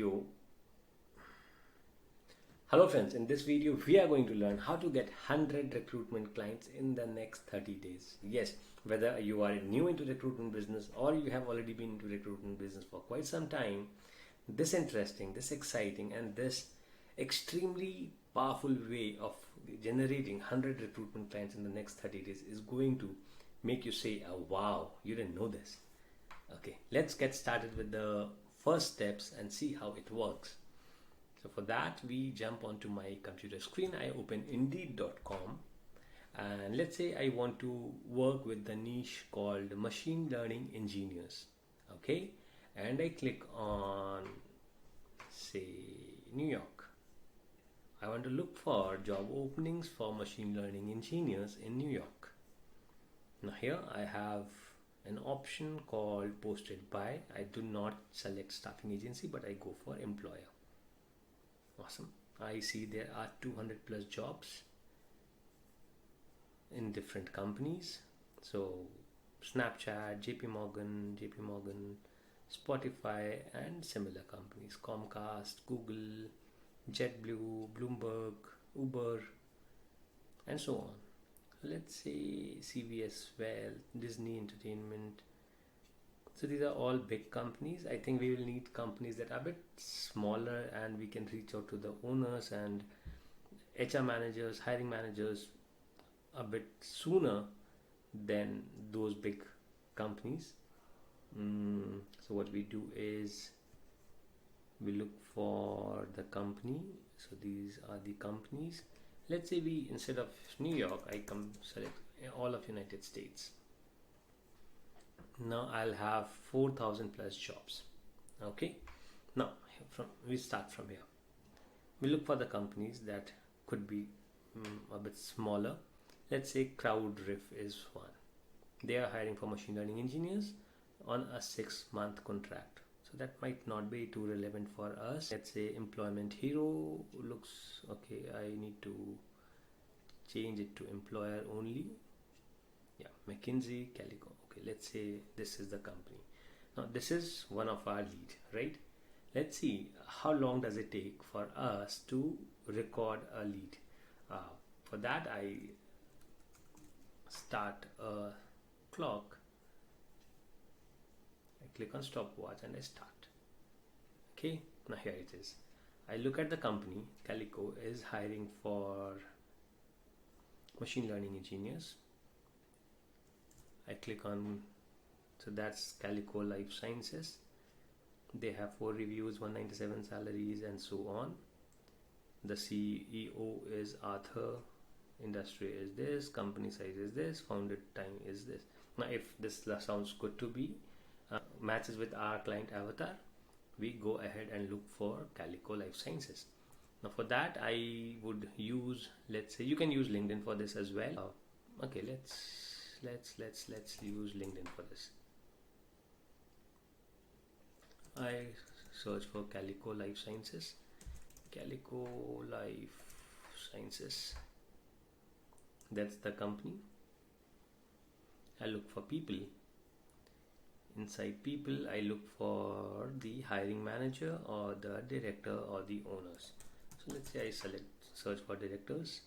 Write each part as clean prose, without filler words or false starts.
Yo. Hello friends, in this video we are going to learn how to get 100 recruitment clients in the next 30 days. Yes, whether you are new into recruitment business or you have already been into recruitment business for quite some time, this interesting, this exciting and this extremely powerful way of generating 100 recruitment clients in the next 30 days is going to make you say, oh, wow, you didn't know this. Okay, let's get started with the first steps and see how it works. So for that, we jump onto my computer screen. I open indeed.com and let's say I want to work with the niche called machine learning engineers. Okay, and I click on, say, New York. I want to look for job openings for machine learning engineers in New York. Now here I have an option called posted by. I do not select staffing agency, but I go for employer. Awesome. I see there are 200 plus jobs in different companies. So Snapchat, JP Morgan, Spotify and similar companies, Comcast, Google, JetBlue, Bloomberg, Uber and so on. Let's say CVS Wealth, Disney Entertainment. So these are all big companies. I think we will need companies that are a bit smaller and we can reach out to the owners and HR managers, hiring managers a bit sooner than those big companies. So what we do is we look for the company. So these are the companies. Let's say we, instead of New York, I select all of United States. Now I'll have 4,000 plus jobs. Okay, now we start from here. We look for the companies that could be a bit smaller. Let's say CrowdRiff is one. They are hiring for machine learning engineers on a 6-month contract. So that might not be too relevant for us. Let's say Employment Hero looks okay. I need to change it to employer only. Yeah, McKinsey, Calico. Okay, let's say this is the company. Now this is one of our lead, right? Let's see how long does it take for us to record a lead. For that I start a clock. I click on stopwatch and I start. Okay, now here it is. I look at the company. Calico is hiring for machine learning engineers. I click on, so that's Calico Life Sciences. They have 4 reviews, 197 salaries and so on. The CEO is Arthur, industry is this, company size is this, founded time is this. Now if this sounds good to be, matches with our client avatar, we go ahead and look for Calico Life Sciences. Now for that I would use, let's say you can use LinkedIn for this as well. Okay, let's use LinkedIn for this. I search for Calico Life Sciences. Calico Life Sciences. That's the company. I look for people. Inside people, I look for the hiring manager or the director or the owners. So let's say I search for directors.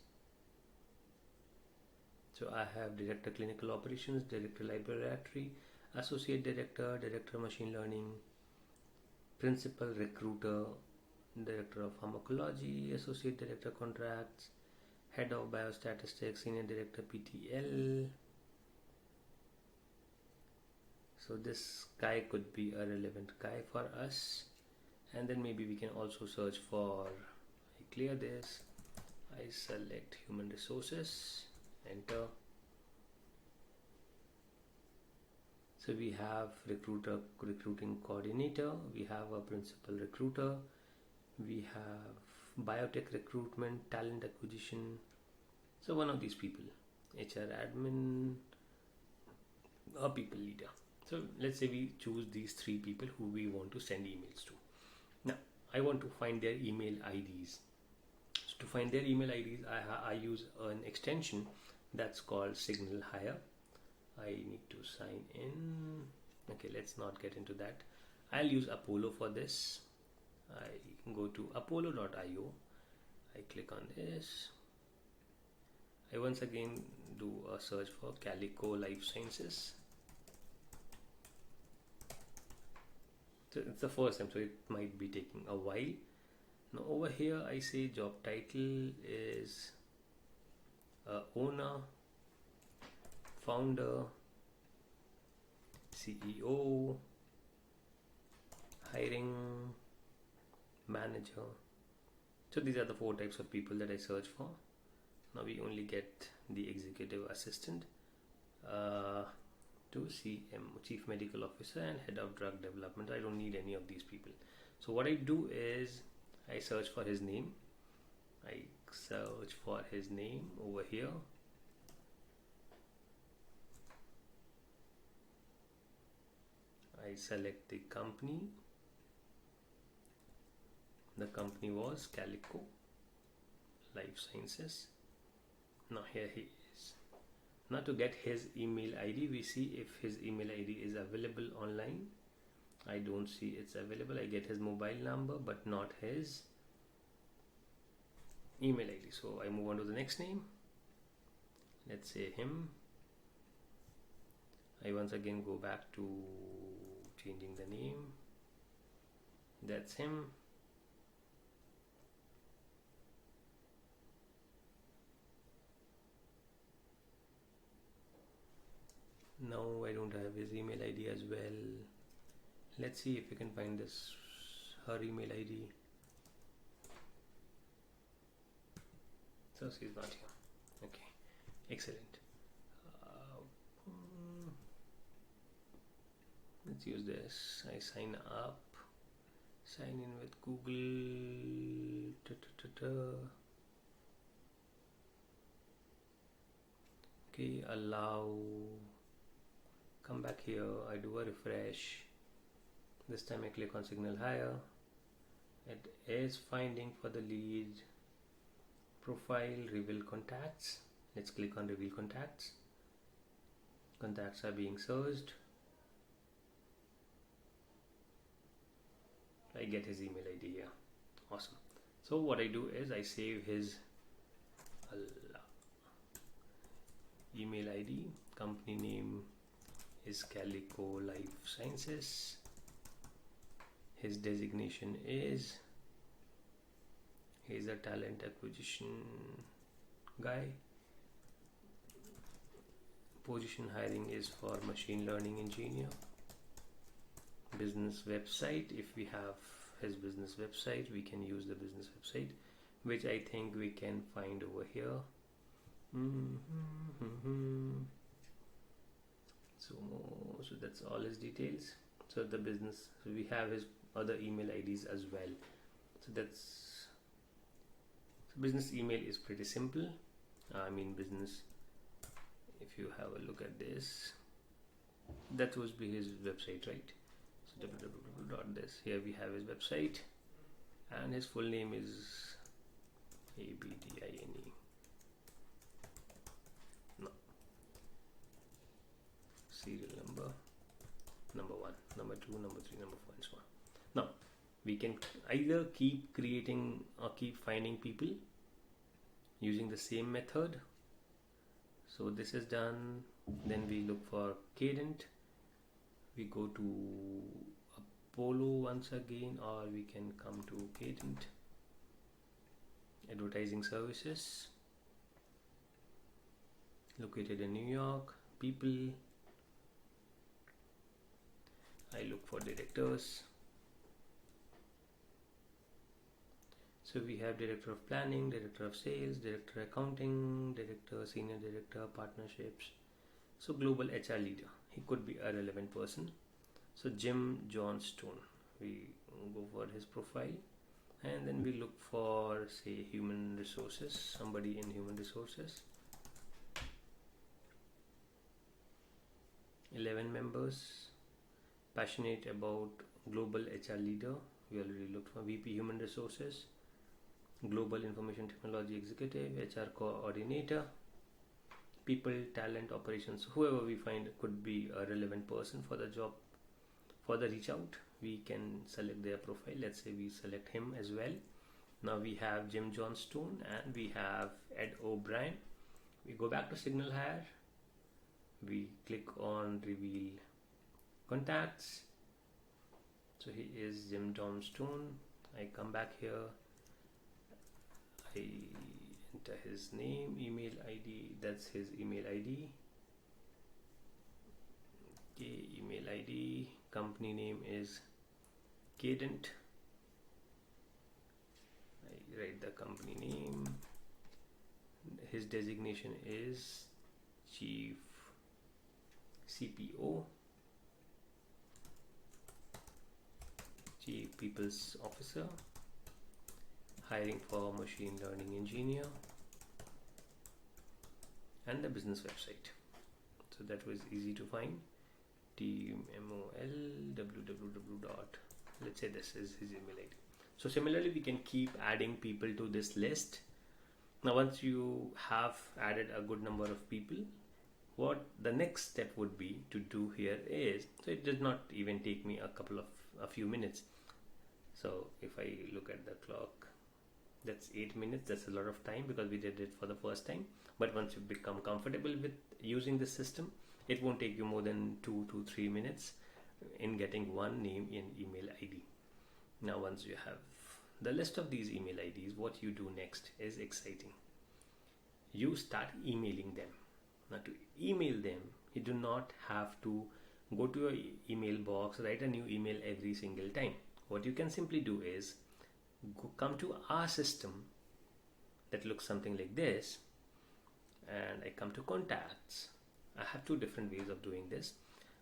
So I have director clinical operations, director laboratory, associate director, director machine learning, principal recruiter, director of pharmacology, associate director contracts, head of biostatistics, senior director PTL. So this guy could be a relevant guy for us. And then maybe we can also search for, I clear this, I select human resources, enter. So we have recruiting coordinator, we have a principal recruiter, we have biotech recruitment, talent acquisition. So one of these people, HR admin, a people leader. So let's say we choose these 3 people who we want to send emails to. Now I want to find their email IDs. So to find their email IDs, I use an extension that's called Signal Hire. I need to sign in. Okay, let's not get into that. I'll use Apollo for this. I go to apollo.io. I click on this. I once again do a search for Calico Life Sciences. So it's the first time, so it might be taking a while. Now over here I say job title is owner, founder, CEO, hiring manager. So these are the 4 types of people that I search for. Now we only get the executive assistant, to CM, Chief Medical Officer, and Head of Drug Development. I don't need any of these people. So what I do is I search for his name. I search for his name over here. I select the company. The company was Calico Life Sciences. Now here he is. Now to get his email ID, we see if his email ID is available online. I don't see it's available. I get his mobile number but not his email ID. So I move on to the next name. Let's say him. I once again go back to changing the name. That's him. Now I don't have his email ID as well. Let's see if we can find this, her email ID. So she's not here. Okay, excellent. Let's use this. I sign up, sign in with Google. Okay, allow. Come back here. I do a refresh. This time I click on Signal Hire. It is finding for the lead. Profile, reveal contacts. Let's click on reveal contacts. Contacts are being searched. I get his email ID here. Awesome. So what I do is I save his email ID. Company name is Calico Life Sciences. His designation is, he's a talent acquisition guy. Position hiring is for machine learning engineer. Business website, if we have his business website, we can use the business website, which I think we can find over here. So that's all his details. So the business, so we have his other email IDs as well. So business email is pretty simple. Business, if you have a look at this, that would be his website, right? So www.this, here we have his website, and his full name is ABDINE. No. Serial number 1, number 2, number 3, number 4, and so on. Now we can either keep creating or keep finding people using the same method. So this is done. Then we look for Cadent. We go to Apollo once again, or we can come to Cadent. Advertising services, located in New York. People, I look for directors. So we have director of planning, director of sales, director accounting, director, senior director, partnerships. So global HR leader, he could be a relevant person. So Jim Johnstone, we go for his profile, and then we look for, say, human resources, somebody in human resources. 11 members, passionate about global HR leader. We already looked for VP human resources, global information technology executive, HR coordinator, people, talent, operations. Whoever we find could be a relevant person for the job, for the reach out. we can select their profile. Let's say we select him as well. Now we have Jim Johnstone and we have Ed O'Brien. We go back to Signal Hire. We click on reveal contacts. So he is Jim Johnstone. I come back here. I enter his name, email ID. That's his email ID. Okay, email ID. Company name is Cadent. I write the company name. His designation is Chief CPO, Chief People's Officer, hiring for machine learning engineer, and the business website. So that was easy to find. TMOL www dot, let's say this is his email ID. So similarly, we can keep adding people to this list. Now once you have added a good number of people, what the next step would be to do here is, so it does not even take me a few minutes. So if I look at the clock, that's 8 minutes. That's a lot of time because we did it for the first time. But once you become comfortable with using the system, it won't take you more than 2 to 3 minutes in getting one name and email ID. Now once you have the list of these email IDs, what you do next is exciting. You start emailing them. Now to email them, you do not have to go to your email box, write a new email every single time. What you can simply do is come to our system that looks something like this, and I come to contacts. I have two different ways of doing this.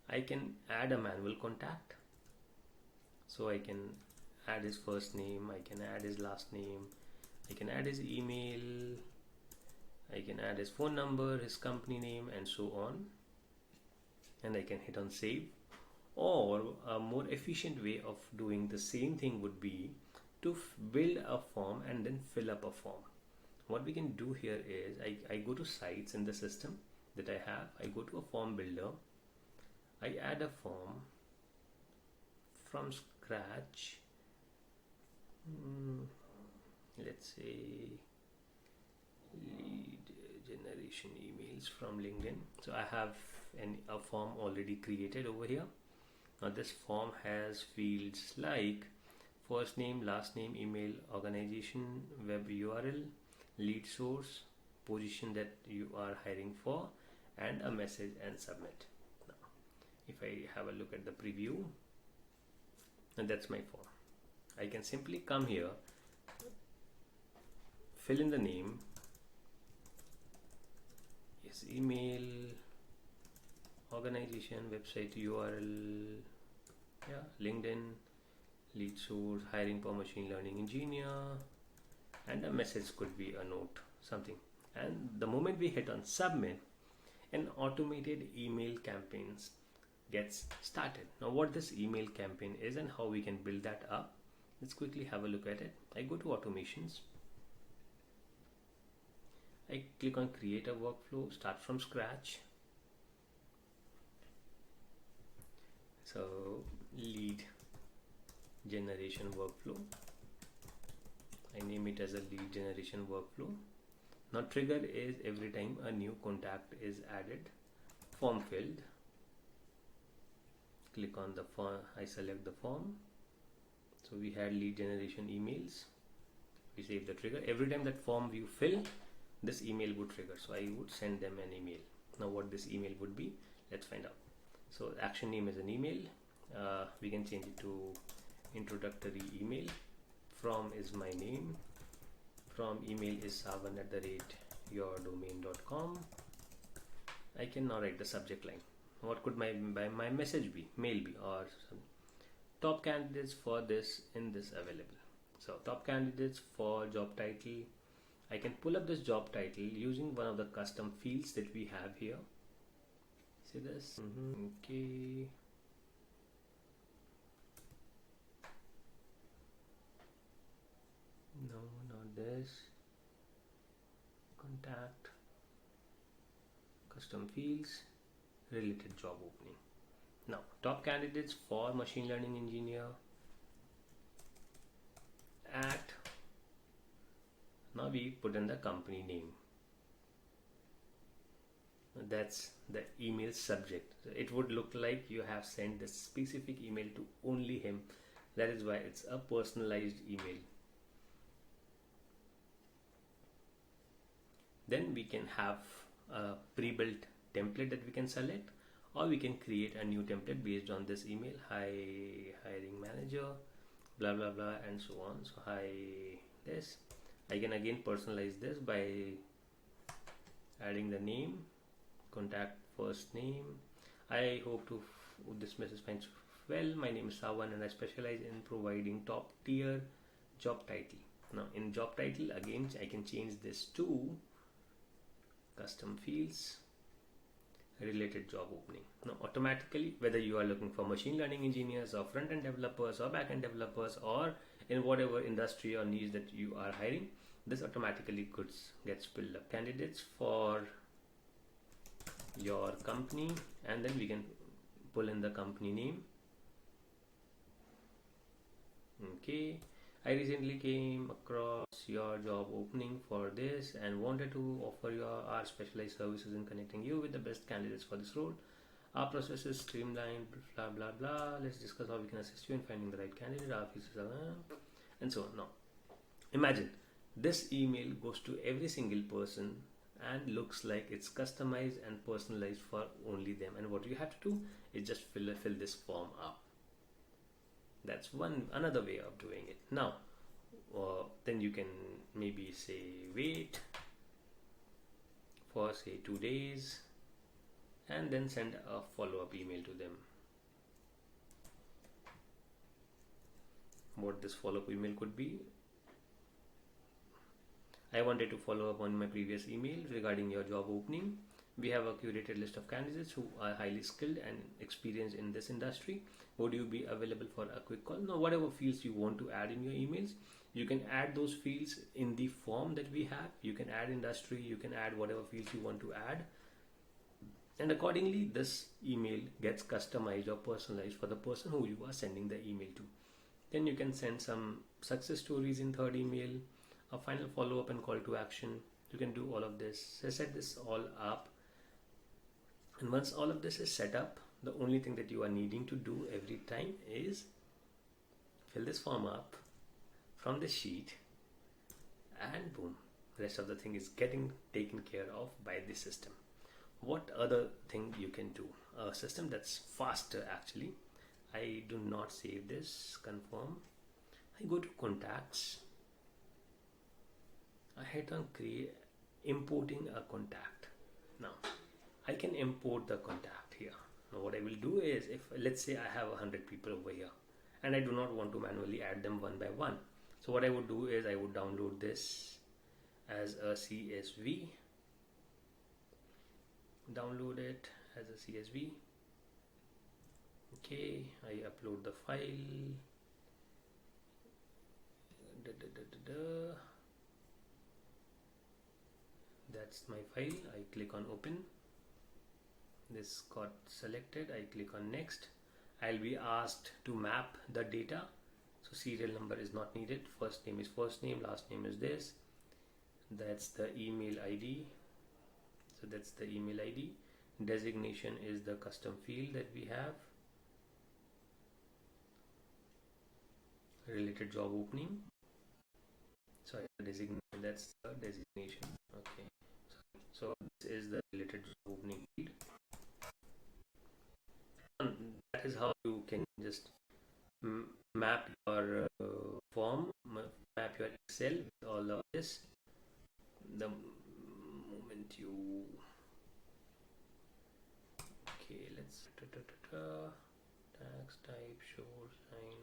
I can add a manual contact. So I can add his first name, I can add his last name, I can add his email, I can add his phone number, his company name, and so on. And I can hit on save. Or a more efficient way of doing the same thing would be to build a form and then fill up a form. What we can do here is I go to sites in the system that I have. I go to a form builder. I add a form from scratch. Let's say lead generation emails from LinkedIn. So I have a form already created over here. Now this form has fields like first name, last name, email, organization, web URL, lead source, position that you are hiring for, and a message and submit. Now, if I have a look at the preview, and that's my form. I can simply come here, fill in the name, yes, email, organization, website URL, yeah, LinkedIn, lead source, hiring for machine learning engineer, and a message could be a note, something. And the moment we hit on submit, an automated email campaigns gets started. Now what this email campaign is and how we can build that up, let's quickly have a look at it. I go to automations. I click on create a workflow, start from scratch. So lead generation workflow. I name it as a lead generation workflow. Now trigger is every time a new contact is added. Form filled. Click on the form. I select the form. So we had lead generation emails. We save the trigger. Every time that form you fill, this email would trigger. So I would send them an email. Now what this email would be, let's find out. So action name is an email. We can change it to introductory email. From is my name. From email is sawan@yourdomain.com. I can now write the subject line. What could my message be? Mail be or something. Top candidates for this in this available. So top candidates for job title. I can pull up this job title using one of the custom fields that we have here. See this? Okay. No, not this. Contact. Custom fields. Related job opening. Now, top candidates for machine learning engineer at, now we put in the company name. That's the email subject. So it would look like you have sent this specific email to only him. That is why it's a personalized email. Then we can have a pre-built template that we can select, or we can create a new template based on this email. Hi, hiring manager, blah blah blah, and so on. So hi, this. I can again personalize this by adding the name, contact first name. I hope to this message finds well. My name is Sawan and I specialize in providing top tier job title. Now in job title again I can change this to custom fields, related job opening. Now automatically, whether you are looking for machine learning engineers or front-end developers or back-end developers or in whatever industry or niche that you are hiring, this automatically gets filled up. Candidates for your company, and then we can pull in the company name. Okay, I recently came across your job opening for this and wanted to offer our specialized services in connecting you with the best candidates for this role. Our process is streamlined, blah blah blah. Let's discuss how we can assist you in finding the right candidate. Our features are, and so on. Now, imagine this email goes to every single person and looks like it's customized and personalized for only them. And what you have to do is just fill this form up. That's another way of doing it. Now, then you can maybe say wait for say 2 days and then send a follow-up email to them. What this follow-up email could be: I wanted to follow up on my previous email regarding your job opening. We have a curated list of candidates who are highly skilled and experienced in this industry. Would you be available for a quick call? Now, whatever fields you want to add in your emails, you can add those fields in the form that we have. You can add industry, you can add whatever fields you want to add. And accordingly, this email gets customized or personalized for the person who you are sending the email to. Then you can send some success stories in third email, a final follow-up and call to action. You can do all of this. So set this all up. And once all of this is set up, the only thing that you are needing to do every time is fill this form up from the sheet, and boom, rest of the thing is getting taken care of by the system. What other thing you can do? A system that's faster actually. I do not save this, confirm. I go to contacts. I hit on create, importing a contact. Now I can import the contact here. Now what I will do is, if let's say I have 100 people over here and I do not want to manually add them one by one, so what I would do is I would download this as a CSV, download it as a CSV. Okay, I upload the file. That's my file. I click on open. This got selected. I click on next. I'll be asked to map the data. So serial number is not needed. First name is first name, last name is this. That's the email ID. So that's the email ID. Designation is the custom field that we have. Related job opening. Sorry, designation. That's the designation. Okay. So this is the related job opening field. That is how you can just map your form, map your Excel with all of this. The moment you, okay, let's tax type, show sign,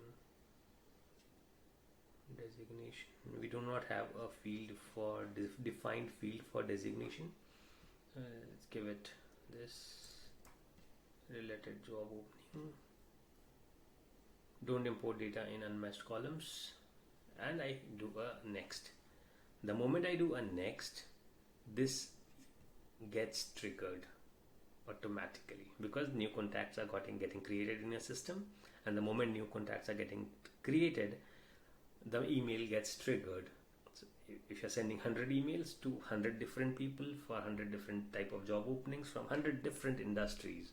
designation. We do not have a field for defined field for designation. Let's give it this. Related job opening. Don't import data in unmatched columns, and I do a next. The moment I do a next, this gets triggered. automatically, because new contacts are getting created in your system, and the moment new contacts are getting created, the email gets triggered. So if you're sending 100 emails to 100 different people for 100 different type of job openings from 100 different industries,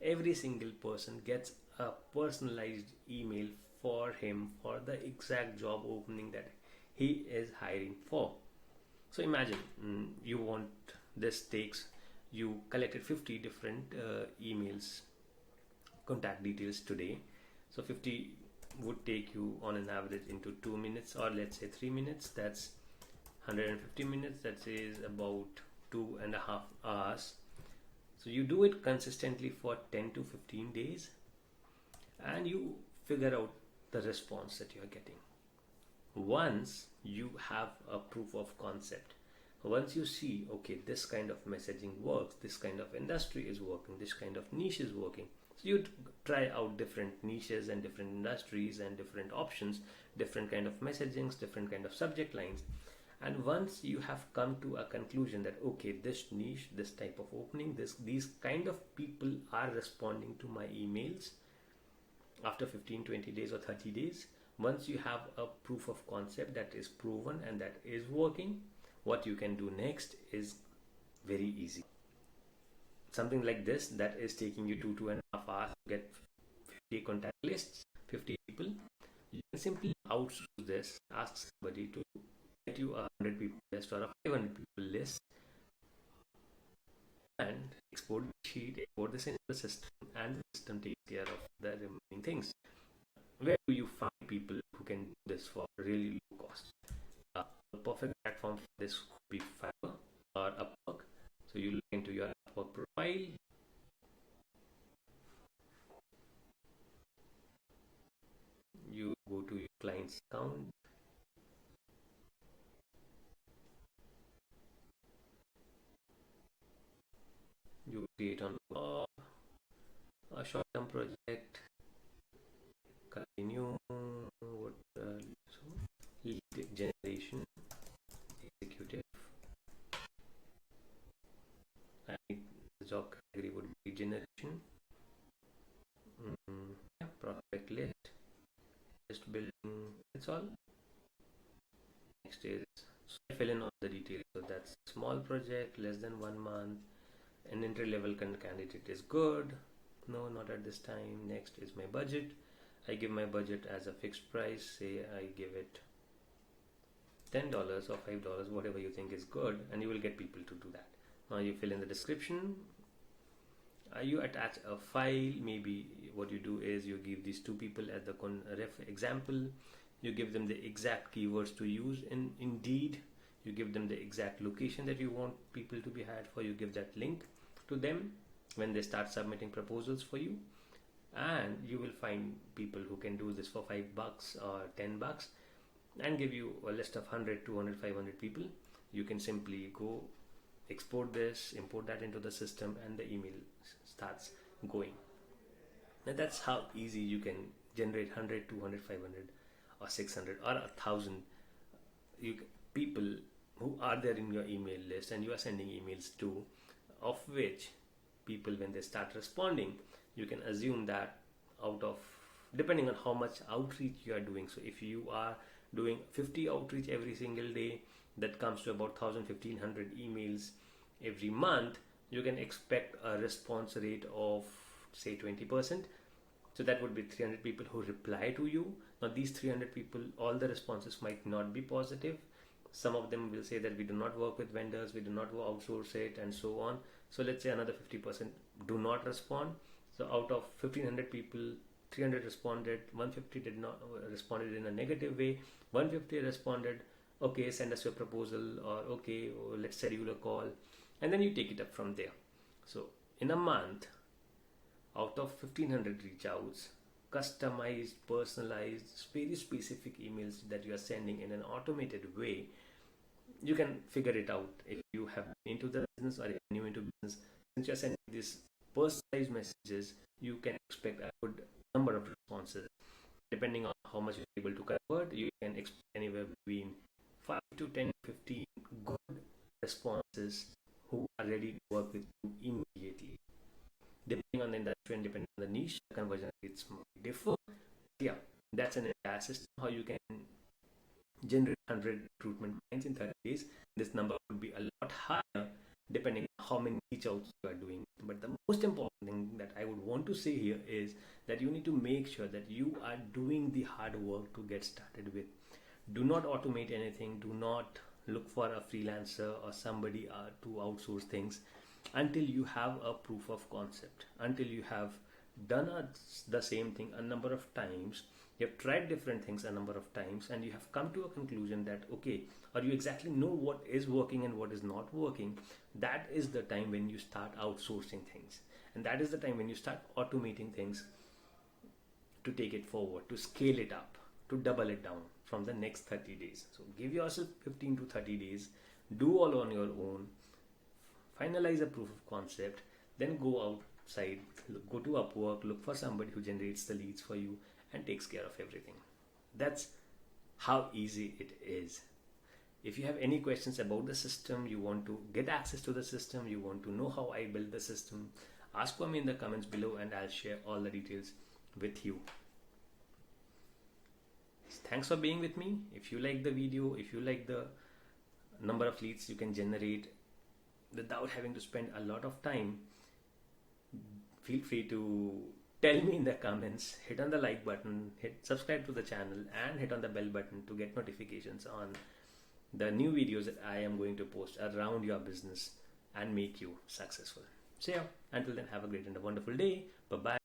every single person gets a personalized email for him for the exact job opening that he is hiring for. So imagine, you want this takes, you collected 50 different emails, contact details today. So 50 would take you on an average into 2 minutes, or let's say 3 minutes. That's 150 minutes. That is about 2.5 hours. So you do it consistently for 10 to 15 days, and you figure out the response that you are getting. Once you have a proof of concept, once you see, okay, this kind of messaging works, this kind of industry is working, this kind of niche is working, so you try out different niches and different industries and different options, different kind of messagings, different kind of subject lines. And once you have come to a conclusion that, okay, this niche, this type of opening, these kind of people are responding to my emails after 15, 20 days or 30 days, once you have a proof of concept that is proven and that is working, what you can do next is very easy. Something like this that is taking you 2.5 hours to get 50 contact lists, 50 people, you can simply outsource this, ask somebody to get you a 100 people list or a 500 people list, and export the sheet, export this into the system, and the system takes care of the remaining things. Where do you find people who can do this for really low cost? The perfect platform for this would be Fiverr or Upwork. So you look into your Upwork profile. You go to your client's account. You create on a short-term project. Continue. Lead generation executive. And the job category would be generation. Prospect list. List building. That's all. Next is, so I fill in all the details. So that's small project, less than 1 month. An entry level candidate is good. No, not at this time. Next is my budget. I give my budget as a fixed price. Say I give it $10 or $5, whatever you think is good, and you will get people to do that. Now you fill in the description. You attach a file. Maybe what you do is you give these two people as the ref example. You give them the exact keywords to use in Indeed. You give them the exact location that you want people to be hired for. You give that link to them when they start submitting proposals for you, and you will find people who can do this for $5 or $10 and give you a list of 100, 200, 500 people. You can simply go export this, import that into the system, and the email starts going. And that's how easy you can generate 100, 200, 500 or 600 or 1,000 people who are there in your email list and you are sending emails to, of which people, when they start responding, you can assume that out of, depending on how much outreach you are doing. So if you are doing 50 outreach every single day, that comes to about 1,000-1,500 emails every month. You can expect a response rate of say 20%. So that would be 300 people who reply to you. Now these 300 people, all the responses might not be positive. Some of them will say that we do not work with vendors, we do not outsource it, and so on. So let's say another 50% do not respond. So out of 1,500 people, 300 responded, 150 did not responded in a negative way, 150 responded, okay, send us your proposal, or okay, let's schedule a call, and then you take it up from there. So in a month, out of 1,500 reach outs, customized, personalized, very specific emails that you are sending in an automated way, you can figure it out if you have been into the business or if you're new into business. Since you're sending these personalized messages, you can expect a good number of responses. Depending on how much you're able to convert, you can expect anywhere between 5 to 10, 15 good responses who are ready to work with you immediately. SaaS system, how you can generate 100 recruitment clients in 30 days. This number would be a lot higher depending on how many reach outs you are doing. But the most important thing that I would want to say here is that you need to make sure that you are doing the hard work to get started with. Do not automate anything. Do not look for a freelancer or somebody to outsource things until you have a proof of concept, until you have done the same thing a number of times, you have tried different things a number of times, and you have come to a conclusion that okay, or you exactly know what is working and what is not working. That is the time when you start outsourcing things, and that is the time when you start automating things to take it forward, to scale it up, to double it down from the next 30 days. So give yourself 15 to 30 days, do all on your own, finalize a proof of concept, then go outside, go to Upwork, look for somebody who generates the leads for you and takes care of everything. That's how easy it is. If you have any questions about the system, you want to get access to the system, you want to know how I build the system, ask for me in the comments below and I'll share all the details with you. Thanks for being with me. If you like the video, if you like the number of leads you can generate without having to spend a lot of time, feel free to tell me in the comments. Hit on the like button, hit subscribe to the channel and hit on the bell button to get notifications on the new videos that I am going to post around your business and make you successful. So yeah, until then, have a great and a wonderful day. Bye bye.